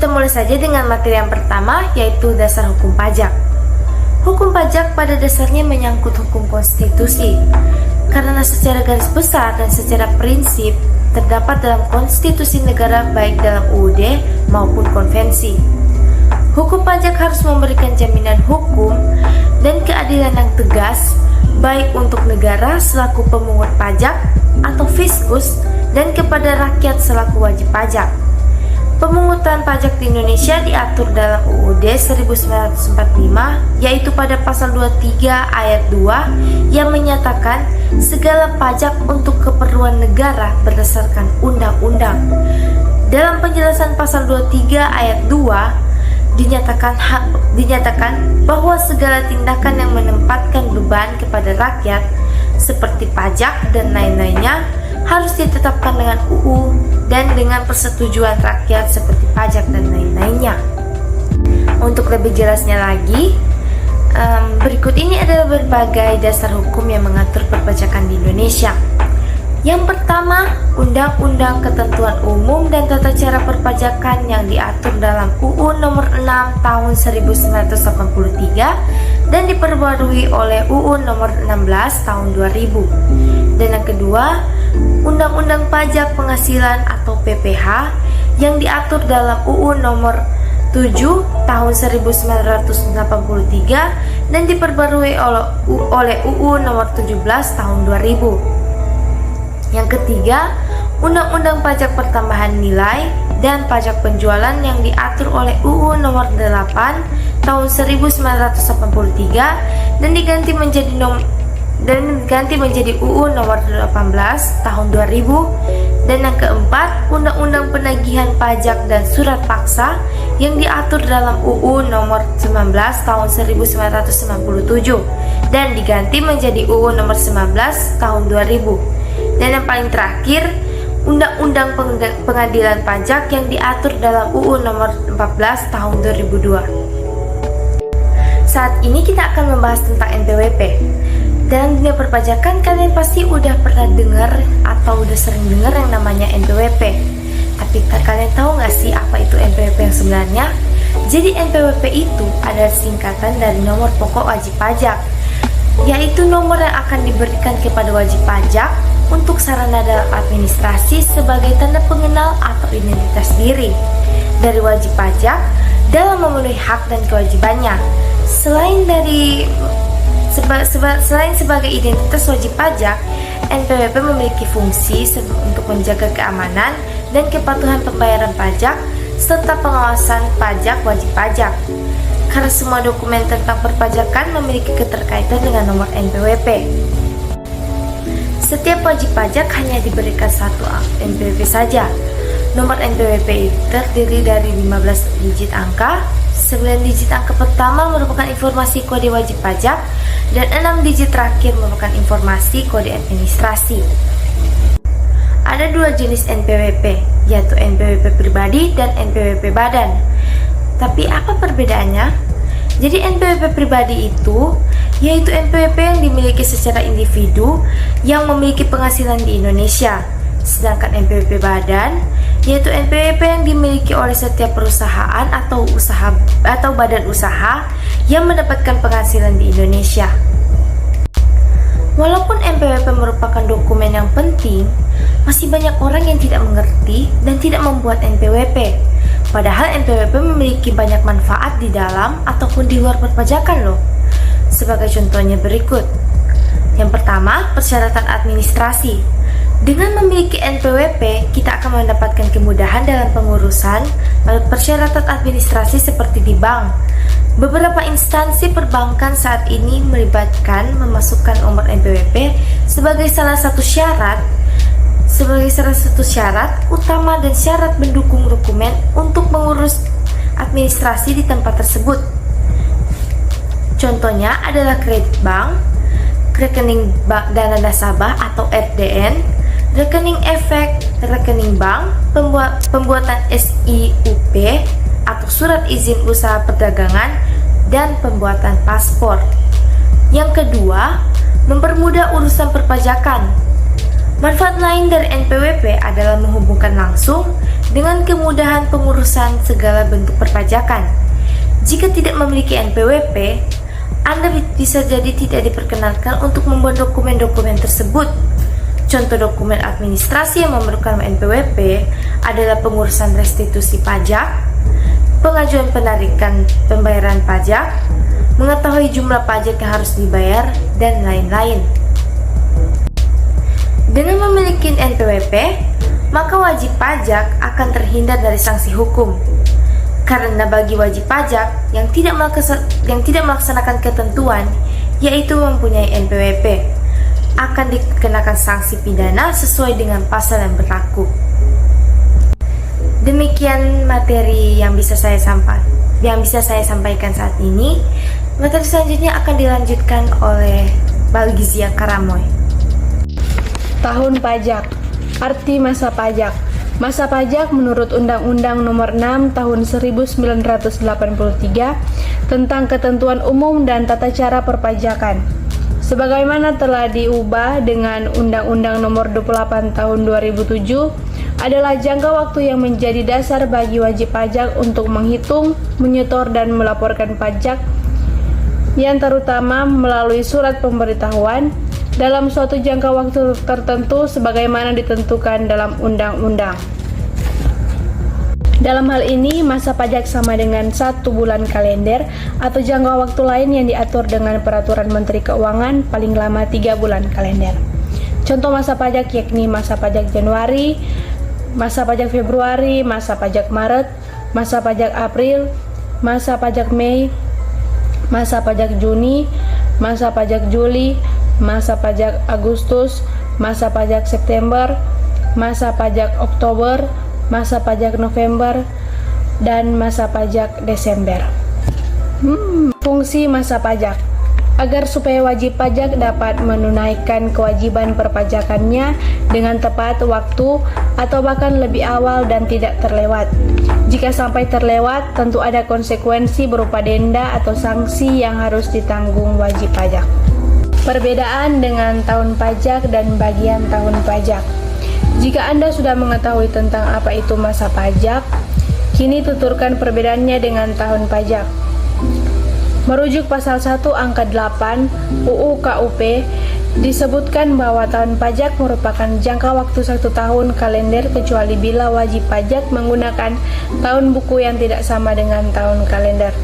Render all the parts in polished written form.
Kita mulai saja dengan materi yang pertama, yaitu dasar hukum pajak. Hukum pajak pada dasarnya menyangkut hukum konstitusi, karena secara garis besar dan secara prinsip terdapat dalam konstitusi negara baik dalam UUD maupun konvensi. Hukum pajak harus memberikan jaminan hukum dan keadilan yang tegas baik untuk negara selaku pemungut pajak atau fiskus dan kepada rakyat selaku wajib pajak. Pemungutan pajak di Indonesia diatur dalam UUD 1945, yaitu pada pasal 23 ayat 2 yang menyatakan segala pajak untuk keperluan negara berdasarkan undang-undang. Dalam penjelasan pasal 23 ayat 2 dinyatakan bahwa segala tindakan yang menempatkan beban kepada rakyat seperti pajak dan lain-lainnya harus ditetapkan dengan UU dan dengan persetujuan rakyat seperti pajak dan lain-lainnya. Untuk lebih jelasnya lagi, berikut ini adalah berbagai dasar hukum yang mengatur perpajakan di Indonesia. Yang pertama, Undang-Undang Ketentuan Umum dan Tata Cara Perpajakan yang diatur dalam UU Nomor 6 Tahun 1983 dan diperbarui oleh UU Nomor 16 Tahun 2000. Dan yang kedua, Undang-Undang Pajak Penghasilan atau PPH yang diatur dalam UU Nomor 7 Tahun 1983 dan diperbarui oleh UU Nomor 17 Tahun 2000. Yang ketiga, Undang-Undang Pajak Pertambahan Nilai dan Pajak Penjualan yang diatur oleh UU Nomor 8 Tahun 1983 dan diganti menjadi UU Nomor 18 Tahun 2000. Dan yang keempat, Undang-Undang Penagihan Pajak dan Surat Paksa yang diatur dalam UU Nomor 19 Tahun 1997 dan diganti menjadi UU Nomor 19 Tahun 2000. Dan yang paling terakhir, Undang-Undang Pengadilan Pajak yang diatur dalam UU Nomor 14 Tahun 2002. Saat ini kita akan membahas tentang NPWP. Dalam dunia perpajakan, kalian pasti udah pernah dengar atau udah sering dengar yang namanya NPWP. Tapi kalian tahu nggak sih apa itu NPWP yang sebenarnya? Jadi NPWP itu adalah singkatan dari nomor pokok wajib pajak, yaitu nomor yang akan diberikan kepada wajib pajak untuk sarana dalam administrasi sebagai tanda pengenal atau identitas diri dari wajib pajak dalam memenuhi hak dan kewajibannya. Selain sebagai identitas wajib pajak, NPWP memiliki fungsi untuk menjaga keamanan dan kepatuhan pembayaran pajak serta pengawasan pajak wajib pajak. Karena semua dokumen tentang perpajakan memiliki keterkaitan dengan nomor NPWP. Setiap wajib pajak hanya diberikan satu NPWP saja. Nomor NPWP terdiri dari 15 digit angka. 9 digit angka pertama merupakan informasi kode wajib pajak dan 6 digit terakhir merupakan informasi kode administrasi. Ada dua jenis NPWP, yaitu NPWP pribadi dan NPWP badan. Tapi apa perbedaannya? Jadi NPWP pribadi itu yaitu NPWP yang dimiliki secara individu yang memiliki penghasilan di Indonesia. Sedangkan NPWP badan yaitu NPWP yang dimiliki oleh setiap perusahaan atau badan usaha yang mendapatkan penghasilan di Indonesia. Walaupun NPWP merupakan dokumen yang penting, masih banyak orang yang tidak mengerti dan tidak membuat NPWP. Padahal NPWP memiliki banyak manfaat di dalam ataupun di luar perpajakan loh. Sebagai contohnya berikut. Yang pertama, persyaratan administrasi. Dengan memiliki NPWP, kita akan mendapatkan kemudahan dalam pengurusan persyaratan administrasi seperti di bank. Beberapa instansi perbankan saat ini melibatkan memasukkan nomor NPWP sebagai salah satu syarat utama dan syarat mendukung dokumen untuk mengurus administrasi di tempat tersebut. Contohnya adalah kredit bank, rekening bank dana nasabah atau RDN, rekening efek, rekening bank, pembuatan SIUP atau surat izin usaha perdagangan, dan pembuatan paspor. Yang kedua, mempermudah urusan perpajakan. Manfaat lain dari NPWP adalah menghubungkan langsung dengan kemudahan pengurusan segala bentuk perpajakan. Jika tidak memiliki NPWP, Anda bisa jadi tidak diperkenankan untuk membuat dokumen-dokumen tersebut. Contoh dokumen administrasi yang memerlukan NPWP adalah pengurusan restitusi pajak, pengajuan penarikan pembayaran pajak, mengetahui jumlah pajak yang harus dibayar, dan lain-lain. Dengan memiliki NPWP, maka wajib pajak akan terhindar dari sanksi hukum. Karena bagi wajib pajak yang tidak melaksanakan ketentuan, yaitu mempunyai NPWP, akan dikenakan sanksi pidana sesuai dengan pasal yang berlaku. Demikian materi yang bisa saya sampaikan saat ini. Materi selanjutnya akan dilanjutkan oleh Balgizia Karamoy. Tahun pajak. Arti masa pajak. Masa pajak menurut Undang-Undang Nomor 6 Tahun 1983 tentang Ketentuan Umum dan Tata Cara Perpajakan, sebagaimana telah diubah dengan Undang-Undang Nomor 28 Tahun 2007, adalah jangka waktu yang menjadi dasar bagi wajib pajak untuk menghitung, menyetor, dan melaporkan pajak yang terutama melalui surat pemberitahuan dalam suatu jangka waktu tertentu sebagaimana ditentukan dalam undang-undang. Dalam hal ini, masa pajak sama dengan 1 bulan kalender atau jangka waktu lain yang diatur dengan peraturan Menteri Keuangan paling lama 3 bulan kalender. Contoh masa pajak yakni masa pajak Januari, masa pajak Februari, masa pajak Maret, masa pajak April, masa pajak Mei, masa pajak Juni, masa pajak Juli, masa pajak Agustus, masa pajak September, masa pajak Oktober, masa pajak November, dan masa pajak Desember. Fungsi masa pajak agar supaya wajib pajak dapat menunaikan kewajiban perpajakannya dengan tepat waktu atau bahkan lebih awal dan tidak terlewat. Jika sampai terlewat, tentu ada konsekuensi berupa denda atau sanksi yang harus ditanggung wajib pajak. Perbedaan dengan tahun pajak dan bagian tahun pajak. Jika Anda sudah mengetahui tentang apa itu masa pajak, kini tuturkan perbedaannya dengan tahun pajak. Merujuk pasal 1 angka 8 UU KUP, disebutkan bahwa tahun pajak merupakan jangka waktu 1 tahun kalender kecuali bila wajib pajak menggunakan tahun buku yang tidak sama dengan tahun kalender.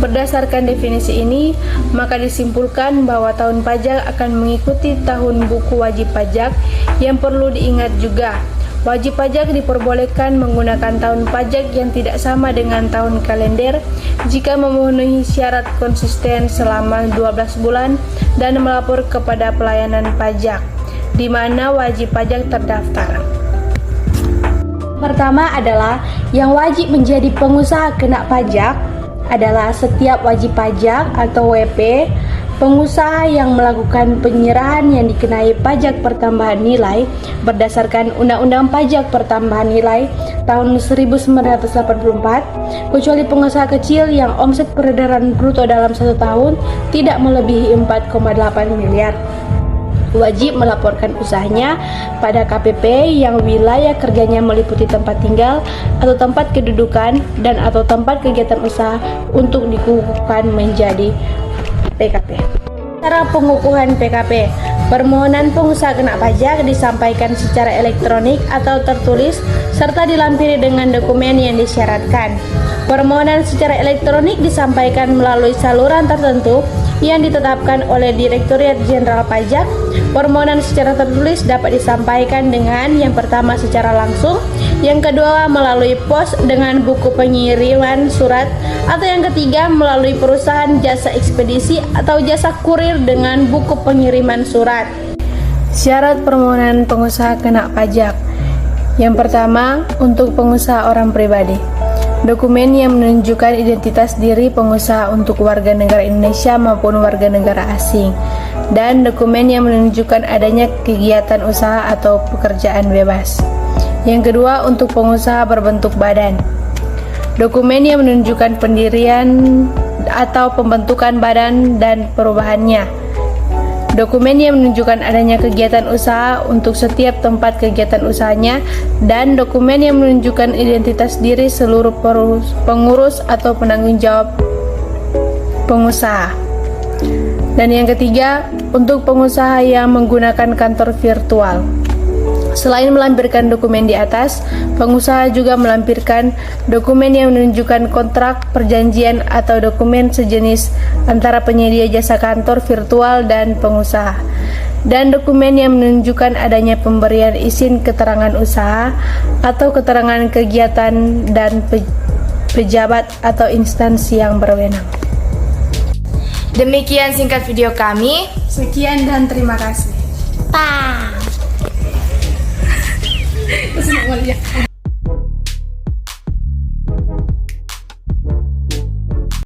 Berdasarkan definisi ini, maka disimpulkan bahwa tahun pajak akan mengikuti tahun buku wajib pajak. Yang perlu diingat juga, wajib pajak diperbolehkan menggunakan tahun pajak yang tidak sama dengan tahun kalender jika memenuhi syarat konsisten selama 12 bulan dan melapor kepada pelayanan pajak, di mana wajib pajak terdaftar. Pertama adalah yang wajib menjadi pengusaha kena pajak adalah setiap wajib pajak atau WP, pengusaha yang melakukan penyerahan yang dikenai pajak pertambahan nilai berdasarkan Undang-Undang Pajak Pertambahan Nilai tahun 1984, kecuali pengusaha kecil yang omset peredaran bruto dalam 1 tahun tidak melebihi 4,8 miliar. Wajib melaporkan usahanya pada KPP yang wilayah kerjanya meliputi tempat tinggal atau tempat kedudukan dan atau tempat kegiatan usaha untuk dikukuhkan menjadi PKP. Cara pengukuhan PKP. Permohonan pengusaha kena pajak disampaikan secara elektronik atau tertulis serta dilampiri dengan dokumen yang disyaratkan. Permohonan secara elektronik disampaikan melalui saluran tertentu yang ditetapkan oleh Direktorat Jenderal Pajak. Permohonan secara tertulis dapat disampaikan dengan yang pertama secara langsung, yang kedua melalui pos dengan buku pengiriman surat, atau yang ketiga melalui perusahaan jasa ekspedisi atau jasa kurir dengan buku pengiriman surat. Syarat permohonan pengusaha kena pajak. Yang pertama, untuk pengusaha orang pribadi, dokumen yang menunjukkan identitas diri pengusaha untuk warga negara Indonesia maupun warga negara asing, dan dokumen yang menunjukkan adanya kegiatan usaha atau pekerjaan bebas. Yang kedua, untuk pengusaha berbentuk badan, dokumen yang menunjukkan pendirian atau pembentukan badan dan perubahannya. dokumen yang menunjukkan adanya kegiatan usaha untuk setiap tempat kegiatan usahanya, dan dokumen yang menunjukkan identitas diri seluruh pengurus atau penanggung jawab pengusaha. Dan yang ketiga, untuk pengusaha yang menggunakan kantor virtual. Selain melampirkan dokumen di atas, pengusaha juga melampirkan dokumen yang menunjukkan kontrak, perjanjian, atau dokumen sejenis antara penyedia jasa kantor virtual dan pengusaha. Dan dokumen yang menunjukkan adanya pemberian izin keterangan usaha atau keterangan kegiatan dan pejabat atau instansi yang berwenang. Demikian singkat video kami. Sekian dan terima kasih. Bye.